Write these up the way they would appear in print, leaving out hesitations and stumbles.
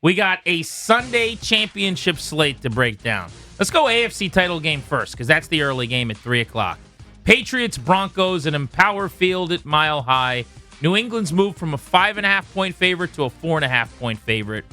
We got a Sunday championship slate to break down. Let's go AFC title game first, because that's the early game at 3 o'clock. Patriots, Broncos, an Empower Field at Mile High. New England's moved from a 5.5-point favorite to a 4.5-point favorite.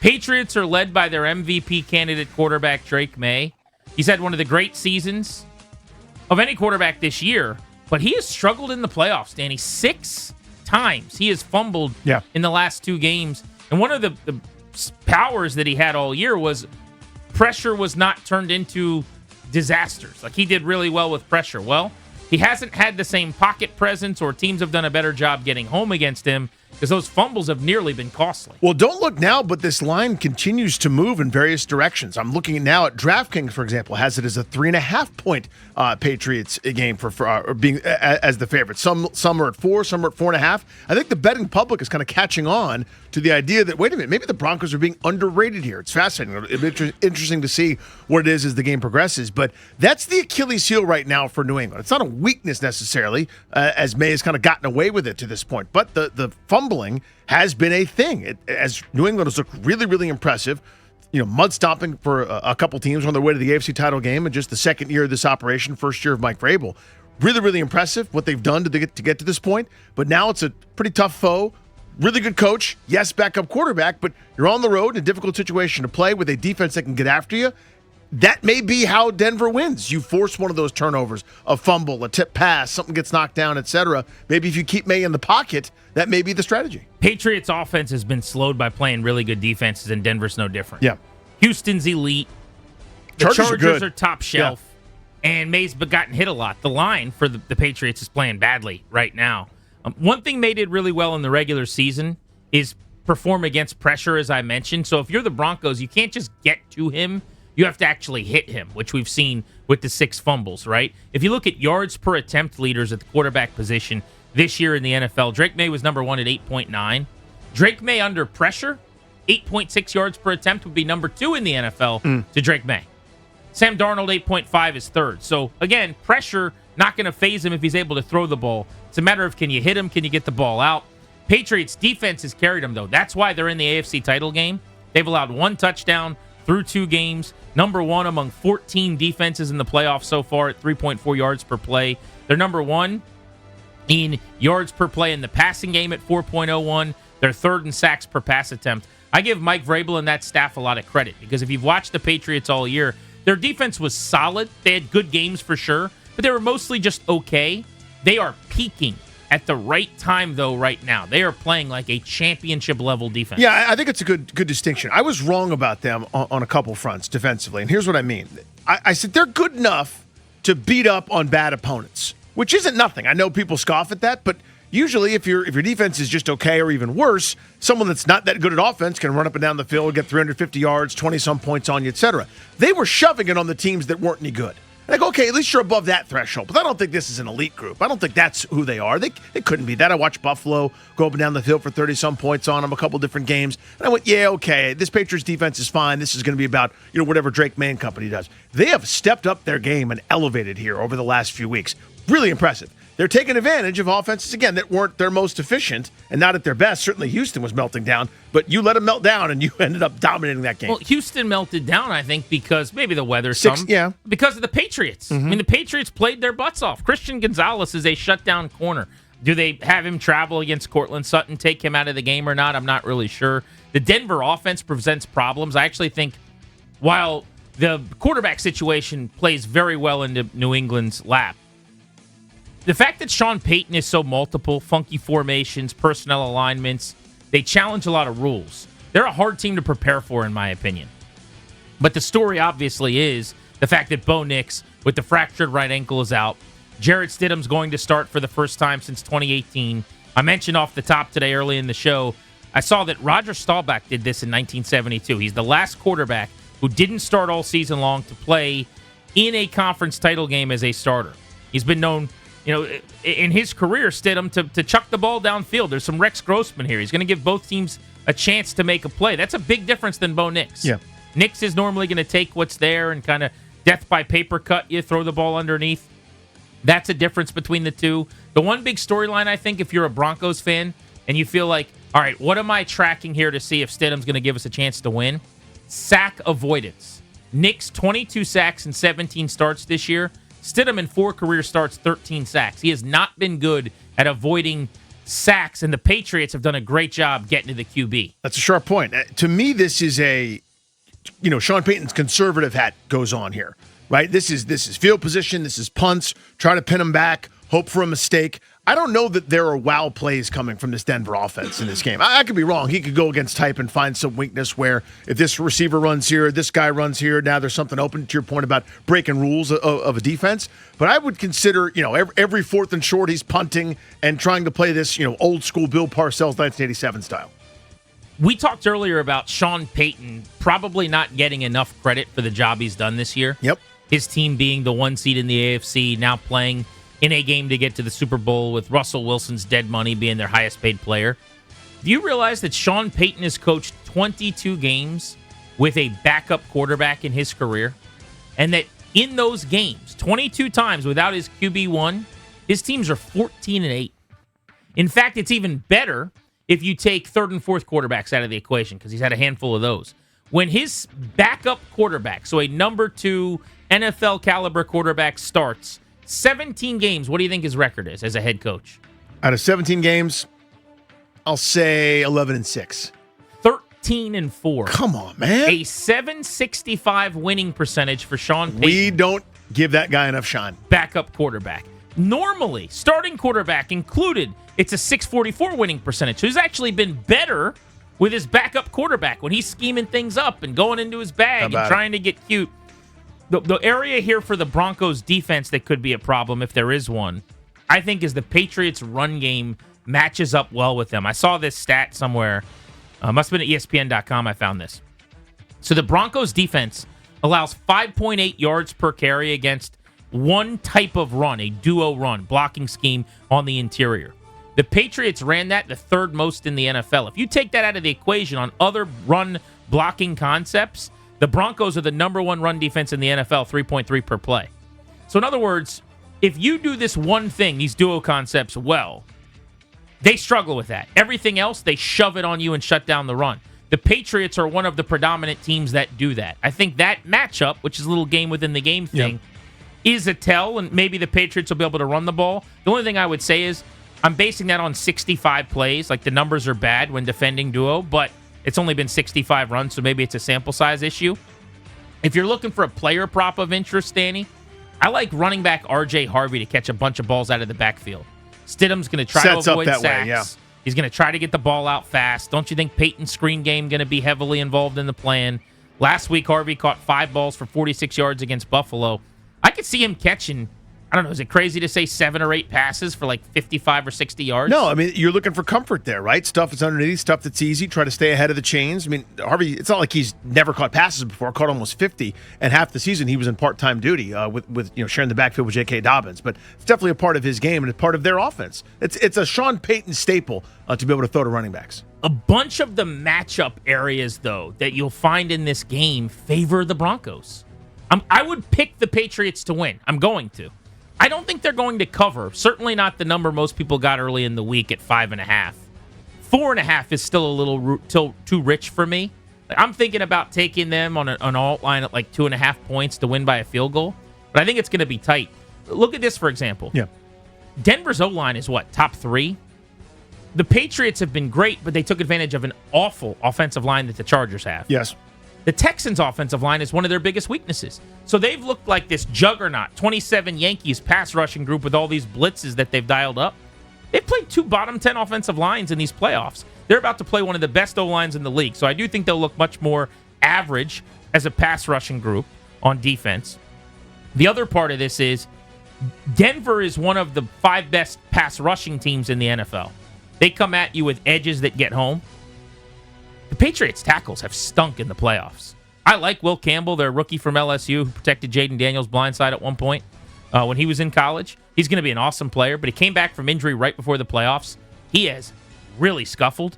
Patriots are led by their MVP candidate quarterback, Drake May. He's had one of the great seasons of any quarterback this year, but he has struggled in the playoffs, Danny. 6 times he has fumbled in the last 2 games. And one of the powers that he had all year was pressure was not turned into disasters. Like, he did really well with pressure. Well, he hasn't had the same pocket presence, or teams have done a better job getting home against him, because those fumbles have nearly been costly. Well, don't look now, but this line continues to move in various directions. I'm looking now at DraftKings, for example, has it as a 3.5-point Patriots game for being as the favorite. Some are at 4, some are at 4.5. I think the betting public is kind of catching on to the idea that, wait a minute, maybe the Broncos are being underrated here. It's fascinating. It'll be interesting to see what it is as the game progresses. But that's the Achilles heel right now for New England. It's not a weakness necessarily, as May has kind of gotten away with it to this point. But the fumbling has been a thing. As New England has looked really, really impressive. Mud stomping for a couple teams on their way to the AFC title game, and just the second year of this operation, first year of Mike Vrabel. Really, really impressive what they've done to get to this point. But now it's a pretty tough foe. Really good coach. Yes, backup quarterback, but you're on the road in a difficult situation to play with a defense that can get after you. That may be how Denver wins. You force one of those turnovers, a fumble, a tip pass, something gets knocked down, etc. Maybe if you keep May in the pocket, that may be the strategy. Patriots offense has been slowed by playing really good defenses, and Denver's no different. Yeah. Houston's elite. The Chargers are top shelf. Yeah. And May's gotten hit a lot. The line for the Patriots is playing badly right now. One thing May did really well in the regular season is perform against pressure, as I mentioned. So if you're the Broncos, you can't just get to him. You have to actually hit him, which we've seen with the 6 fumbles, right? If you look at yards per attempt leaders at the quarterback position this year in the NFL, Drake May was number 1 at 8.9. Drake May under pressure, 8.6 yards per attempt would be number 2 in the NFL to Drake May. Sam Darnold, 8.5 is third. So, again, pressure not going to phase him if he's able to throw the ball. It's a matter of, can you hit him? Can you get the ball out? Patriots defense has carried them, though. That's why they're in the AFC title game. They've allowed 1 touchdown through 2 games. Number 1 among 14 defenses in the playoffs so far at 3.4 yards per play. They're number 1 in yards per play in the passing game at 4.01. They're 3rd in sacks per pass attempt. I give Mike Vrabel and that staff a lot of credit, because if you've watched the Patriots all year, their defense was solid. They had good games for sure, but they were mostly just okay. They are peaking at the right time, though, right now. They are playing like a championship-level defense. Yeah, I think it's a good distinction. I was wrong about them on a couple fronts defensively, and here's what I mean. I said they're good enough to beat up on bad opponents, which isn't nothing. I know people scoff at that, but usually if your defense is just okay or even worse, someone that's not that good at offense can run up and down the field, get 350 yards, 20-some points on you, etc. They were shoving it on the teams that weren't any good. And I go, okay, at least you're above that threshold. But I don't think this is an elite group. I don't think that's who they are. They couldn't be that. I watched Buffalo go up and down the field for 30-some points on them, a couple different games. And I went, yeah, okay, this Patriots defense is fine. This is going to be about, whatever Drake May and company does. They have stepped up their game and elevated here over the last few weeks. Really impressive. They're taking advantage of offenses, again, that weren't their most efficient and not at their best. Certainly Houston was melting down, but you let them melt down and you ended up dominating that game. Well, Houston melted down, I think, because maybe the weather, because of the Patriots. Mm-hmm. I mean, the Patriots played their butts off. Christian Gonzalez is a shutdown corner. Do they have him travel against Cortland Sutton, take him out of the game or not? I'm not really sure. The Denver offense presents problems. I actually think while the quarterback situation plays very well into New England's lap, the fact that Sean Payton is so multiple, funky formations, personnel alignments, they challenge a lot of rules. They're a hard team to prepare for, in my opinion. But the story obviously is the fact that Bo Nix, with the fractured right ankle, is out. Jarrett Stidham's going to start for the first time since 2018. I mentioned off the top today early in the show, I saw that Roger Staubach did this in 1972. He's the last quarterback who didn't start all season long to play in a conference title game as a starter. He's been known, in his career, Stidham, to chuck the ball downfield. There's some Rex Grossman here. He's going to give both teams a chance to make a play. That's a big difference than Bo Nix. Yeah. Nix is normally going to take what's there and kind of death by paper cut you, throw the ball underneath. That's a difference between the two. The one big storyline, I think, if you're a Broncos fan and you feel like All right, what am I tracking here to see if Stidham's going to give us a chance to win? Sack avoidance. Nick's 22 sacks and 17 starts this year. Stidham in 4 career starts, 13 sacks. He has not been good at avoiding sacks, and the Patriots have done a great job getting to the QB. That's a sharp point. To me, this is Sean Payton's conservative hat goes on here, right? This is field position. This is punts, try to pin him back, hope for a mistake. I don't know that there are wow plays coming from this Denver offense in this game. I could be wrong. He could go against type and find some weakness where if this receiver runs here, this guy runs here, now there's something open, to your point about breaking rules of a defense. But I would consider, every 4th and short he's punting and trying to play this, old school Bill Parcells 1987 style. We talked earlier about Sean Payton probably not getting enough credit for the job he's done this year. Yep. His team being the 1 seed in the AFC, now playing in a game to get to the Super Bowl with Russell Wilson's dead money being their highest paid player. Do you realize that Sean Payton has coached 22 games with a backup quarterback in his career? And that in those games, 22 times without his QB1, his teams are 14-8. In fact, it's even better if you take 3rd and 4th quarterbacks out of the equation, because he's had a handful of those. When his backup quarterback, so a number 2 NFL caliber quarterback, starts 17 games, what do you think his record is as a head coach? Out of 17 games, I'll say 11-6. 13-4. Come on, man. A .765 winning percentage for Sean Payton. We don't give that guy enough shine. Backup quarterback. Normally, starting quarterback included, it's a .644 winning percentage. So he's actually been better with his backup quarterback when he's scheming things up and going into his bag and trying to get cute. The area here for the Broncos defense that could be a problem, if there is one, I think is the Patriots' run game matches up well with them. I saw this stat somewhere. Must have been at ESPN.com I found this. So the Broncos defense allows 5.8 yards per carry against one type of run, a duo run, blocking scheme on the interior. The Patriots ran that the 3rd most in the NFL. If you take that out of the equation on other run blocking concepts, the Broncos are the number 1 run defense in the NFL, 3.3 per play. So in other words, if you do this one thing, these duo concepts well, they struggle with that. Everything else, they shove it on you and shut down the run. The Patriots are one of the predominant teams that do that. I think that matchup, which is a little game within the game thing, is a tell, and maybe the Patriots will be able to run the ball. The only thing I would say is I'm basing that on 65 plays. Like, the numbers are bad when defending duo, but it's only been 65 runs, so maybe it's a sample size issue. If you're looking for a player prop of interest, Danny, I like running back R.J. Harvey to catch a bunch of balls out of the backfield. Stidham's going to try to avoid sacks. He's going to try to get the ball out fast. Don't you think Peyton's screen game going to be heavily involved in the plan? Last week, Harvey caught 5 balls for 46 yards against Buffalo. I could see him catching, I don't know, is it crazy to say 7 or 8 passes for like 55 or 60 yards? No, I mean, you're looking for comfort there, right? Stuff that's underneath, stuff that's easy. Try to stay ahead of the chains. I mean, Harvey, it's not like he's never caught passes before. Caught almost 50, and half the season he was in part-time duty with sharing the backfield with J.K. Dobbins. But it's definitely a part of his game and it's part of their offense. It's a Sean Payton staple to be able to throw to running backs. A bunch of the matchup areas, though, that you'll find in this game favor the Broncos. I would pick the Patriots to win. I'm going to. I don't think they're going to cover. Certainly not the number most people got early in the week at 5.5. 4.5 is still a little too rich for me. I'm thinking about taking them on an alt line at like 2.5 points to win by a field goal, but I think it's going to be tight. Look at this, for example. Yeah. Denver's O-line is what, top 3? The Patriots have been great, but they took advantage of an awful offensive line that the Chargers have. Yes. The Texans' offensive line is one of their biggest weaknesses. So they've looked like this juggernaut, 27 Yankees pass rushing group with all these blitzes that they've dialed up. They've played 2 bottom 10 offensive lines in these playoffs. They're about to play one of the best O-lines in the league. So I do think they'll look much more average as a pass rushing group on defense. The other part of this is Denver is one of the 5 best pass rushing teams in the NFL. They come at you with edges that get home. The Patriots' tackles have stunk in the playoffs. I like Will Campbell, their rookie from LSU, who protected Jaden Daniels' blindside at one point when he was in college. He's going to be an awesome player, but he came back from injury right before the playoffs. He has really scuffled.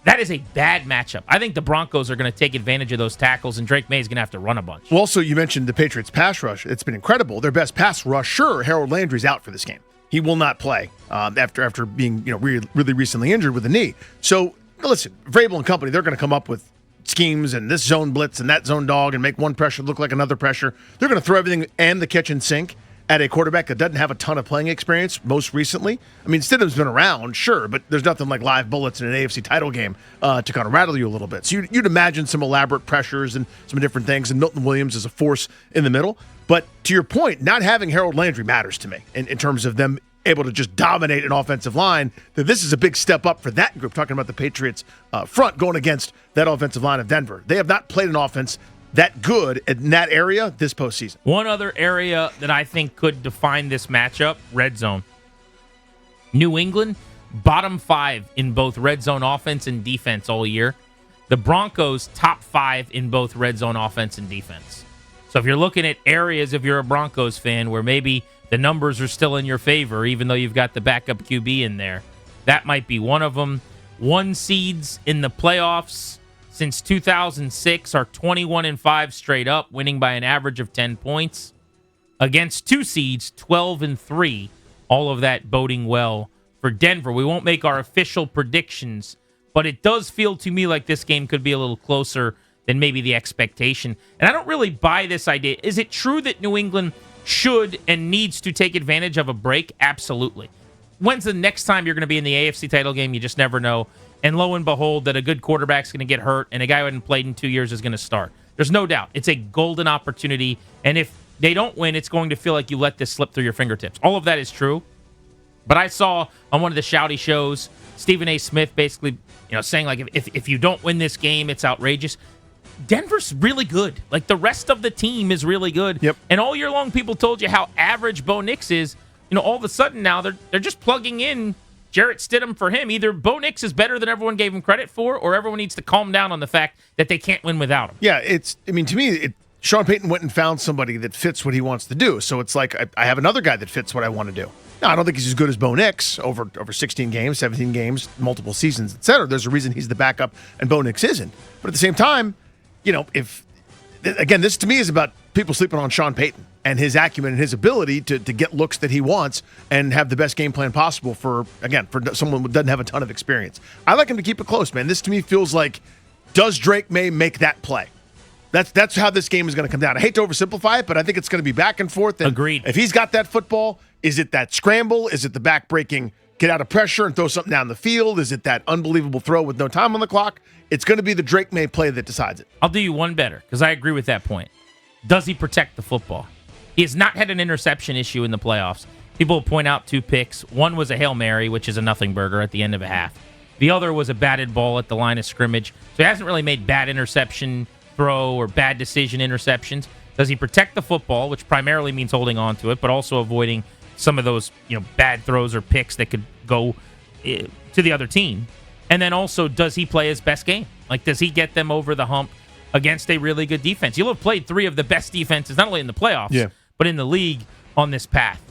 That is a bad matchup. I think the Broncos are going to take advantage of those tackles, and Drake May is going to have to run a bunch. Well, also, you mentioned the Patriots' pass rush. It's been incredible. Their best pass rusher, Harold Landry's out for this game. He will not play after being really recently injured with a knee. So listen, Vrabel and company, they're going to come up with schemes and this zone blitz and that zone dog and make one pressure look like another pressure. They're going to throw everything and the kitchen sink at a quarterback that doesn't have a ton of playing experience most recently. I mean, Stidham's been around, sure, but there's nothing like live bullets in an AFC title game to kind of rattle you a little bit. So you'd imagine some elaborate pressures and some different things, and Milton Williams is a force in the middle. But to your point, not having Harold Landry matters to me in terms of them able to just dominate an offensive line. That this is a big step up for that group, talking about the Patriots front going against that offensive line of Denver. They have not played an offense that good in that area this postseason. One other area that I think could define this matchup, red zone. New England, bottom 5 in both red zone offense and defense all year. The Broncos, top 5 in both red zone offense and defense. So if you're looking at areas, if you're a Broncos fan, where maybe the numbers are still in your favor, even though you've got the backup QB in there, that might be one of them. 1 seeds in the playoffs since 2006 are 21-5 straight up, winning by an average of 10 points. Against 2 seeds, 12-3. All of that boding well for Denver. We won't make our official predictions, but it does feel to me like this game could be a little closer than maybe the expectation. And I don't really buy this idea. Is it true that New England should and needs to take advantage of a break? Absolutely. When's the next time you're going to be in the AFC title game? You just never know. And lo and behold, that a good quarterback's going to get hurt and a guy who hadn't played in 2 years is going to start. There's no doubt. It's a golden opportunity. And if they don't win, it's going to feel like you let this slip through your fingertips. All of that is true. But I saw on one of the shouty shows, Stephen A. Smith basically, saying like, if you don't win this game, it's outrageous. Denver's really good. Like, the rest of the team is really good. Yep. And all year long, people told you how average Bo Nix is. All of a sudden now they're just plugging in Jarrett Stidham for him. Either Bo Nix is better than everyone gave him credit for, or everyone needs to calm down on the fact that they can't win without him. Yeah, to me, Sean Payton went and found somebody that fits what he wants to do. So it's like, I have another guy that fits what I want to do. Now, I don't think he's as good as Bo Nix over 16 games, 17 games, multiple seasons, et cetera. There's a reason he's the backup and Bo Nix isn't. But at the same time, this to me is about people sleeping on Sean Payton and his acumen and his ability to get looks that he wants and have the best game plan possible for someone who doesn't have a ton of experience. I like him to keep it close, man. This to me feels like, does Drake May make that play? That's how this game is going to come down. I hate to oversimplify it, but I think it's going to be back and forth. And agreed. If he's got that football, is it that scramble? Is it the back-breaking, get out of pressure and throw something down the field? Is it that unbelievable throw with no time on the clock? It's going to be the Drake May play that decides it. I'll do you one better, because I agree with that point. Does he protect the football? He has not had an interception issue in the playoffs. People will point out 2 picks. One was a Hail Mary, which is a nothing burger at the end of a half. The other was a batted ball at the line of scrimmage. So he hasn't really made bad interception throw or bad decision interceptions. Does he protect the football, which primarily means holding on to it, but also avoiding some of those bad throws or picks that could go to the other team? And then also, does he play his best game? Like, does he get them over the hump against a really good defense? You'll have played 3 of the best defenses, not only in the playoffs, but in the league on this path.